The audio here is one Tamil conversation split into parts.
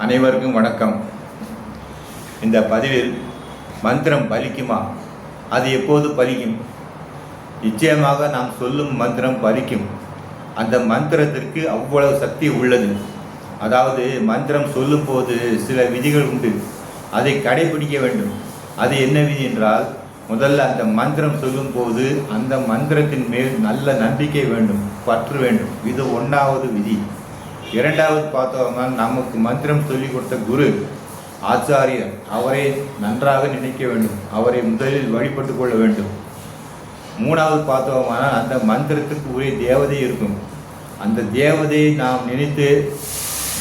அனைவருக்கும் வணக்கம். இந்த பதிவில் மந்திரம் பலிக்குமா? அது எப்போது பலிக்கும்? நிச்சயமாக நாம் சொல்லும் மந்திரம் பலிக்கும். அந்த மந்திரத்திற்கு அவ்வளவு சக்தி உள்ளது. அதாவது மந்திரம் சொல்லும் போது சில விதிகள் உண்டு, அதை கடைபிடிக்க வேண்டும். அது என்ன விதி என்றால், முதல்ல அந்த மந்திரம் சொல்லும் போது அந்த மந்திரத்தின் மேல் நல்ல நம்பிக்கை வேண்டும், பற்று வேண்டும். இது 1வது விதி. 2வது பார்த்தோம்னா, நமக்கு மந்திரம் சொல்லிக் கொடுத்த குரு ஆச்சாரியர், அவரை நன்றாக நினைக்க வேண்டும், அவரை முதலில் வழிபட்டு கொள்ள வேண்டும். 3வது பார்த்தோம்னா, அந்த மந்திரத்துக்கு உரிய தேவதை இருக்கும், அந்த தேவதையை நாம் நினைத்து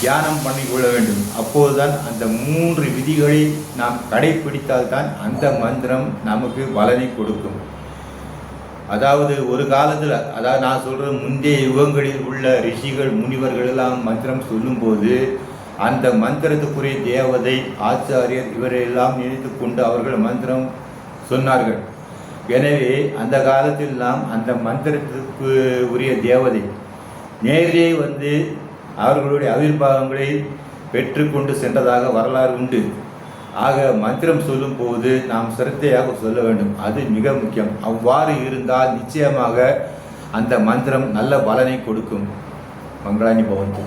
தியானம் பண்ணிக்கொள்ள வேண்டும். அப்போதுதான் அந்த 3 விதிகளை நாம் கடைபிடித்தால்தான் அந்த மந்திரம் நமக்கு பலனை கொடுக்கும். அதாவது ஒரு காலத்தில், அதாவது நான் சொல்கிற முந்தைய யுகங்களில் உள்ள ரிஷிகள் முனிவர்கள் எல்லாம் மந்திரம் சொல்லும்போது அந்த மந்திரத்துக்குரிய தேவதை ஆச்சாரியர் இவரையெல்லாம் நினைத்து கொண்டு அவர்கள் மந்திரம் சொன்னார்கள். எனவே அந்த காலத்தில் நாம் அந்த மந்திரத்துக்கு உரிய தேவதை நேரிலே வந்து அவர்களுடைய ஆவிர்வாவங்களை பெற்றுக்கொண்டு சென்றதாக வரலாறு உண்டு. ஆக மந்திரம் சொல்லும் போது நாம் சிரத்தையாக சொல்ல வேண்டும், அது மிக முக்கியம். அவ்வாறு இருந்தால் நிச்சயமாக அந்த மந்திரம் நல்ல பலனை கொடுக்கும். மங்களாணி பவந்து.